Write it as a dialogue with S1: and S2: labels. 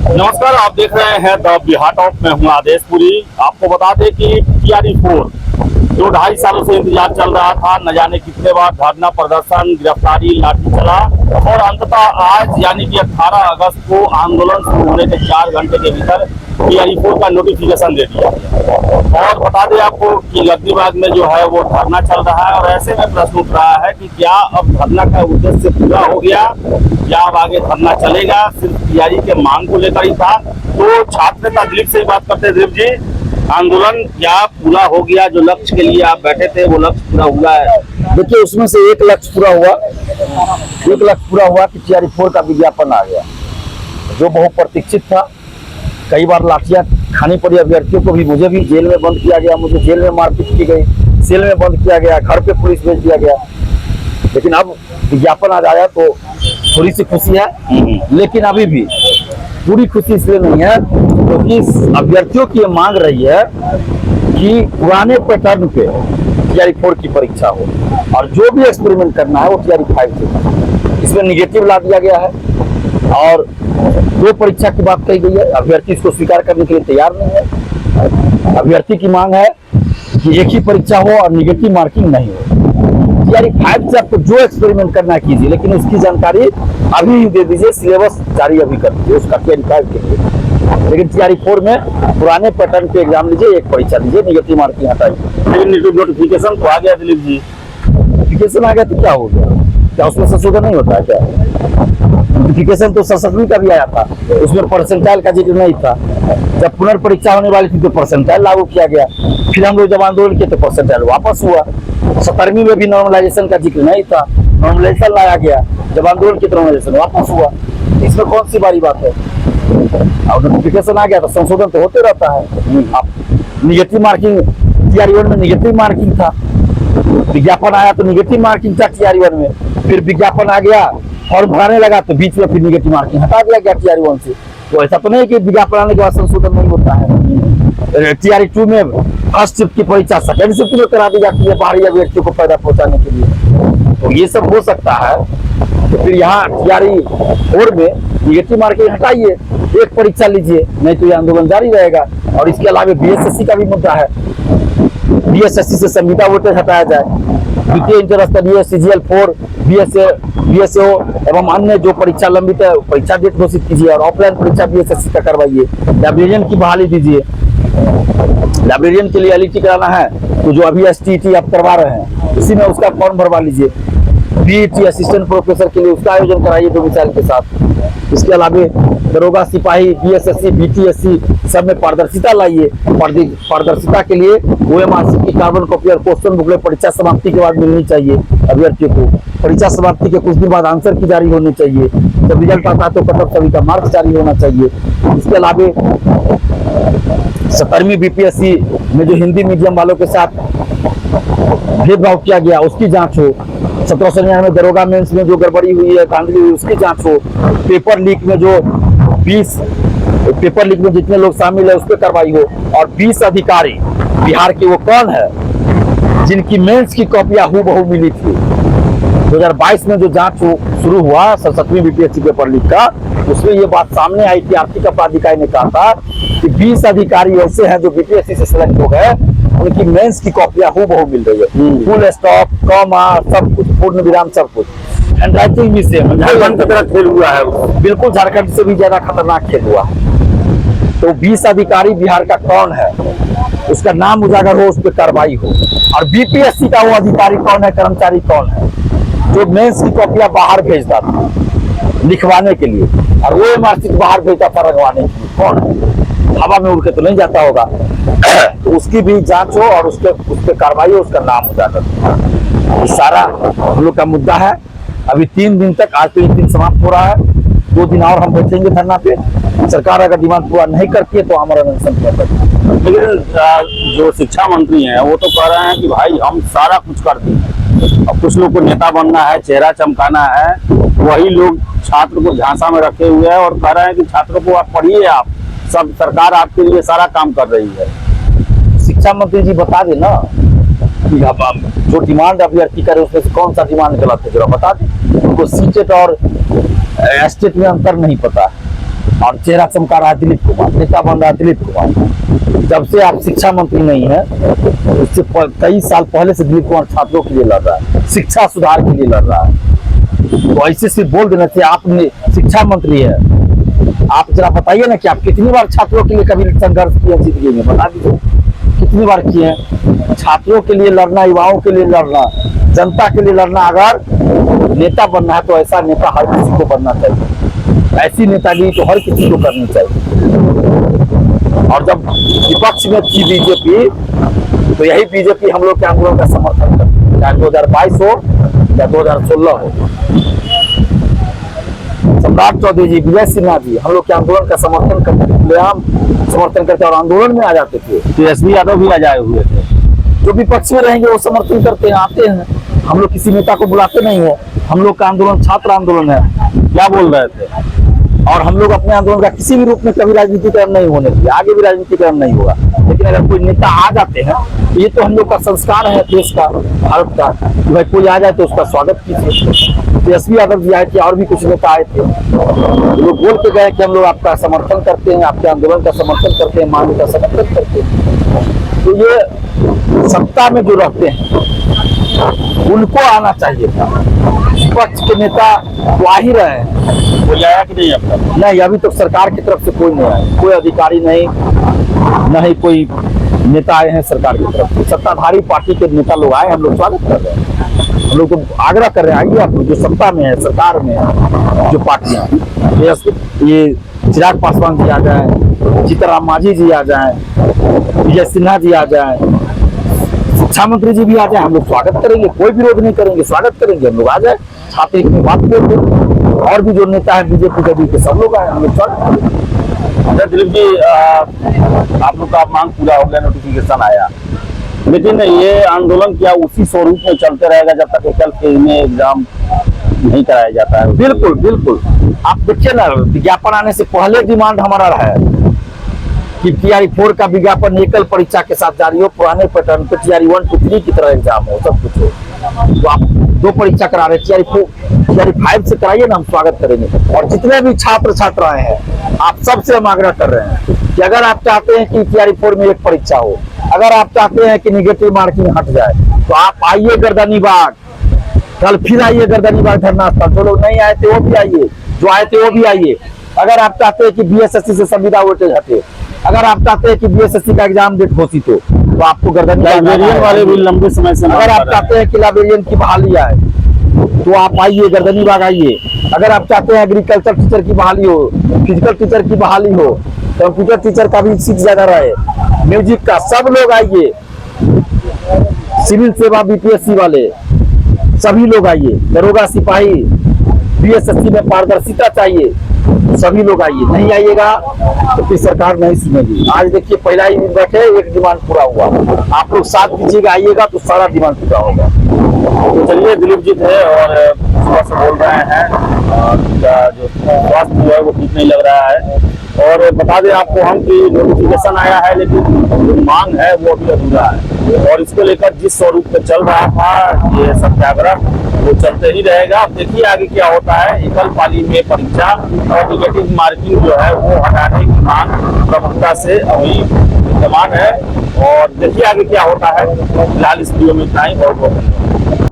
S1: नमस्कार, आप देख रहे हैं द बिहार टॉप में हूँ आदेशपुरी। आपको बता दें कि TRE-4 जो 2.5 सालों से इंतजार चल रहा था, न जाने कितने बार धरना प्रदर्शन, गिरफ्तारी, लाठी चला और अंततः आज यानी कि 18 अगस्त को आंदोलन शुरू होने के 4 घंटे के भीतर TRE-4 का नोटिफिकेशन दे दिया। और बता दें आपको कि गद्दीबाग में जो है वो धरना चल रहा है और ऐसे में प्रश्न उठ रहा है कि क्या अब धरना का उद्देश्य पूरा हो गया या अब आगे धरना चलेगा। सिर्फ TRE के मांग को लेकर ही था। तो छात्र नेता दिलीप से बात करते हैं। दिलीप जी, आंदोलन क्या पूरा हो गया? जो लक्ष्य के लिए आप बैठे थे वो लक्ष्य पूरा हुआ है?
S2: देखिए, उसमें से एक लक्ष्य पूरा हुआ। एक लक्ष्य पूरा हुआ कि TRE-4 का विज्ञापन आ गया, जो बहुत प्रतीक्षित था। कई बार लाठियां खानी पड़ी अभ्यर्थियों को भी, मुझे भी जेल में बंद किया गया, मुझे जेल में मारपीट की गई, सेल में बंद किया गया, घर पे पुलिस भेज दिया गया। लेकिन अब विज्ञापन आ जाया तो थोड़ी सी खुशी है, लेकिन अभी भी पूरी खुशी इसलिए नहीं है क्योंकि अभ्यर्थियों की ये मांग रही है कि पुराने पैटर्न पे TRE-4 की परीक्षा हो और जो भी एक्सपेरिमेंट करना है वो TRE-5 से। इसमें निगेटिव ला दिया गया है और 2 परीक्षा की बात कही गई है। अभ्यर्थी इसको स्वीकार करने के लिए तैयार नहीं है। अभ्यर्थी की मांग है कि एक ही परीक्षा हो और निगेटिव मार्किंग नहीं हो। TRE-5 से आपको जो एक्सपेरिमेंट करना है कीजिए, लेकिन उसकी जानकारी अभी ही दे दीजिए, सिलेबस जारी अभी कर दीजिए उसका TRE-5 के लिए। लेकिन TRE-4 में पुराने पैटर्न पे एग्जाम लीजिए, एक परीक्षा दीजिए, निगेटिव मार्किंग हटाइए।
S1: लेकिन नोटिफिकेशन तो आ गया दिलीप जी।
S2: नोटिफिकेशन आ गया तो क्या हो गया? क्या उसमें संशोधन नहीं होता है क्या? नोटिफिकेशन तो 67वीं का भी आया था, उसमें परसेंटाइल का जिक्र नहीं था। जब पुनर्परीक्षा होने वाली थी तो परसेंटाइल लागू किया गया। फिर हम लोग जब आंदोलन किए तो परसेंटाइल वापस हुआ। 70वीं में भी नॉर्मलाइजेशन का जिक्र नहीं था, नॉर्मलाइजेशन लाया गया। जब आंदोलन किए तो नॉर्मलाइजेशन वापस हुआ। इसमें कौन सी बड़ी बात है? और नोटिफिकेशन आ गया तो संशोधन तो होते रहता है। अब निगेटिव मार्किंग TRE-1 में निगेटिव मार्किंग था, विज्ञापन आया तो निगेटिव मार्किंग था TRE-1 में, फिर विज्ञापन आ गया और भराने लगा तो बीच में फिर निगेटिव मार्किंग हटा दिया गया TRE-1 से। तो ऐसा तो नहीं कि विज्ञापन आने के बाद संशोधन नहीं होता है। TRE-2 में फर्स्ट शिफ्ट की परीक्षा सेकंड शिफ्ट में करा दी जाती है बाहरी अभ्यर्थियों को फायदा पहुंचाने के लिए। तो ये सब हो सकता है। तो फिर यहाँ TRE-4 में निगेटिव मार्किंग हटाइए, एक परीक्षा लीजिए, नहीं तो ये आंदोलन जारी रहेगा। और इसके अलावा BSSC का भी मुद्दा है। BSSC से संविदा वोटेज हटाया जाए, द्वितीय इंटर स्तरीय CGL-4, BSO एवं अन्य जो परीक्षा लंबित है परीक्षा डेट घोषित कीजिए और ऑफलाइन परीक्षा BSSC का करवाइए। लाइब्रेरियन की बहाली दीजिए। लाइब्रेरियन के लिए LET कराना है तो जो अभी STET आप करवा रहे हैं उसी में उसका फॉर्म भरवा लीजिए। BET असिस्टेंट प्रोफेसर के लिए उसका आयोजन कराइए डोमिसाइल के साथ। इसके अलावा दरोगा, सिपाही, BSSC, BTSC सब में पारदर्शिता लाइए। पारदर्शिता के लिए OMRC की कार्बन कॉपी और क्वेश्चन बुकलेट परीक्षा समाप्ति के बाद मिलनी चाहिए अभ्यर्थियों को। परीक्षा समाप्ति के कुछ दिन बाद आंसर की जारी होनी चाहिए। जब रिजल्ट आता है तो कटअप सभी का मार्क्स जारी होना चाहिए। इसके अलावा 70वीं BPSC में जो हिंदी मीडियम वालों के साथ भेदभाव किया गया उसकी जांच हो। 1799 दरोगा मेंस में जो गड़बड़ी हुई है, धांधली हुई, उसकी जांच हो। पेपर लीक में जो 20 पेपर लीक में जितने लोग शामिल है उस पर कार्रवाई हो। और 20 अधिकारी बिहार के वो कौन है जिनकी मेंस की कॉपियां हूबहू मिली थी। 2022 में जो जांच शुरू हुआ 67वीं BPSC पेपर लीक का, उसमें ये बात सामने आई थी। आर्थिक अपराध इकाई ने कहा था कि 20 अधिकारी ऐसे हैं जो BPSC से सिलेक्ट हो गए, उनकी मेंस की कॉपियां हूबहू मिल रही है। फुल स्टॉप, कॉमा, सब कुछ, पूर्ण विराम, सब कुछ। हैंडराइटिंग भी सेम।
S1: झारखंड की तरह खेल हुआ है।
S2: बिल्कुल झारखंड से भी ज्यादा खतरनाक खेल हुआ है। तो 20 अधिकारी बिहार का कौन है उसका नाम उजागर हो, उस पर कार्रवाई हो। और BPSC का वो अधिकारी कौन है, कर्मचारी कौन है जो मेंस की कॉपियां बाहर भेजता था लिखवाने के लिए और वो OMRC बाहर भेजता था रंगवाने के लिए, कौन है? हवा में उड़ के तो नहीं जाता होगा। तो उसकी भी जांच हो और उस पर कार्रवाई हो, उसका नाम उजागर। सारा हम लोग का मुद्दा है। अभी 3 दिन तक, आज तो 1 दिन समाप्त हो रहा है, 2 दिन और हम बैठेंगे धरना पे। सरकार अगर डिमांड पूरा नहीं करती है तो हमारा अनशन कर देंगे।
S1: लेकिन जो शिक्षा मंत्री हैं वो तो कह रहे हैं कि भाई हम सारा कुछ कर देंगे। अब कुछ लोग को नेता बनना है, चेहरा चमकाना है, वही लोग छात्र को झांसा में रखे हुए हैं और कह रहे हैं कि छात्रों को आप पढ़िए, आप सब सरकार आपके लिए सारा काम कर रही है।
S2: शिक्षा मंत्री जी बता दे ना कि जो डिमांड अभ्यर्थी करे उसमें से कौन सा डिमांड गलत है, जरा बता दें। उनको सीटेट और एस्टेट में अंतर नहीं पता। और चेहरा चमका रहा है दिलीप कुमार, नेता बन रहा है दिलीप कुमार। जब से आप शिक्षा मंत्री नहीं है, उससे कई साल पहले से दिलीप कुमार छात्रों के लिए लड़ रहा है, शिक्षा सुधार के लिए लड़ रहा है। तो ऐसे सिर्फ बोल देना चाहिए आपने शिक्षा मंत्री है। आप जरा बताइए ना कि आप कितनी बार छात्रों के लिए कभी संघर्ष किए जिंदगी में, बता दीजिए कितनी बार किए हैं। छात्रों के लिए लड़ना, युवाओं के लिए लड़ना, जनता के लिए लड़ना। अगर नेता बनना है तो ऐसा नेता हर किसी को बनना चाहिए, ऐसी नेतागिरी तो हर किसी को करनी चाहिए। और जब विपक्ष में थी बीजेपी, तो यही बीजेपी हम लोग के आंदोलन का समर्थन करती, चाहे 2022 हो या 2016 हो। सम्राट चौधरी जी, विजय सिन्हा जी हम लोग के आंदोलन का समर्थन करते थे, खुलेआम समर्थन करते और आंदोलन में आ जाते थे।
S1: तेजस्वी यादव भी आज आए हुए थे।
S2: जो विपक्ष में रहेंगे वो समर्थन करते हैं, आते हैं। हम लोग किसी नेता को बुलाते नहीं है। हम लोग का आंदोलन छात्र आंदोलन है।
S1: क्या बोल रहे थे?
S2: और हम लोग अपने आंदोलन का किसी भी रूप में कभी राजनीतिकरण नहीं होने दिया, आगे भी राजनीतिकरण नहीं होगा। लेकिन अगर कोई नेता आ जाते हैं तो ये तो हम लोग का संस्कार है देश का, भारत का, कि भाई कोई आ जाए तो उसका स्वागत कीजिए। तेजस्वी यादव जी आए थे और भी कुछ नेता आए थे, वो बोल के गए कि हम लोग आपका समर्थन करते हैं, आपके आंदोलन का समर्थन करते हैं, मांग का समर्थन करते हैं। तो ये सत्ता में जो रहते हैं उनको आना चाहिए था। विपक्ष के नेता तो आ ही रहे हैं।
S1: कोई आया कि नहीं अब तक?
S2: नहीं, अभी तक सरकार की तरफ से कोई नहीं आया, कोई अधिकारी नहीं, न ही कोई नेता आए हैं सरकार की तरफ से। सत्ताधारी पार्टी के नेता लोग आए, हम लोग स्वागत कर रहे हैं। हम लोग तो आग्रह कर रहे हैं, आइए आप जो सत्ता में है, सरकार में है, जो पार्टियां, ये चिराग पासवान जी आ जाए, जीतनराम मांझी जी आ जाए, विजय सिन्हा जी आ जाए, शिक्षा मंत्री जी भी आ जाए, हम लोग स्वागत करेंगे, कोई विरोध नहीं करेंगे, स्वागत करेंगे। हम लोग आ जाए, छात्र की बात बोल दें, और भी जो नेता है बीजेपी के भी सब लोग आए, हम लोग स्वागत करेंगे।
S1: दिलीप जी, आप लोग का मांग पूरा हो गया, नोटिफिकेशन आया, लेकिन ये आंदोलन क्या उसी स्वरूप में चलते रहेगा जब तक एकल फेज में एग्जाम नहीं कराया जाता है?
S2: बिल्कुल बिल्कुल। आप देखिए ना, विज्ञापन आने से पहले डिमांड हमारा रहा है कि TRE 4 का विज्ञापन एकल परीक्षा के साथ जारी हो, पुराने पैटर्न पे TRE 1 to 3 की तरह एग्जाम हो, सब कुछ हो। तो आप 2 परीक्षा करा रहे, TRE 5 से कराइए ना, हम स्वागत करेंगे। और जितने भी छात्र छात्राएं हैं, आप सबसे हम आग्रह कर रहे हैं कि अगर आप चाहते हैं कि TRE 4 में एक परीक्षा हो, अगर आप चाहते हैं कि निगेटिव मार्किंग हट जाए, तो आप आइए गर्दनीबाग, कल फिर आइए गर्दनीबाग धरना स्थल। जो लोग नहीं आए थे वो भी आइए, जो आए थे वो भी आइए। अगर आप चाहते हैं कि BSSC से संविदा वोटेज हटे, अगर आप चाहते हैं कि BSSC का एग्जाम डेट घोषित हो, तो आपको
S1: लाइब्रेरियन वाले भी लंबे समय से,
S2: अगर आप चाहते हैं कि लाइब्रेरियन की बहाली आए तो आप आइए, गर्दनीबाग आइए। अगर आप चाहते हैं एग्रीकल्चर टीचर की बहाली हो, फिजिकल टीचर की बहाली हो, कंप्यूटर टीचर का भी सीट ज्यादा रहे, म्यूजिक का, सब लोग आइए। सिविल सेवा BPSC वाले सभी लोग आइए। दरोगा सिपाही BSSC में पारदर्शिता चाहिए, सभी लोग आइए। नहीं आइएगा तो फिर सरकार नहीं सुनेगी। आज देखिए पहला ही दिन बैठे, एक डिमांड पूरा हुआ। आप लोग साथ दीजिएगा, आइएगा तो सारा डिमांड पूरा होगा।
S1: तो चलिए, दिलीप जी थे और सुबह से बोल रहे हैं उनका जो स्वास्थ्य जो है वो ठीक नहीं लग रहा है। और बता दें आपको हम कि नोटिफिकेशन आया है, लेकिन जो मांग है वो अभी अधूरा है। और इसको लेकर जिस स्वरूप में चल रहा था ये सत्याग्रह, वो चलते ही रहेगा। अब देखिए आगे क्या होता है। एकल पाली में परीक्षा और निगेटिव मार्किंग जो है वो हटाने की मांग प्रमुखता से अभी विद्यमान है। और देखिए आगे क्या होता है। फिलहाल इस वीडियो में इतना ही। बहुत बहुत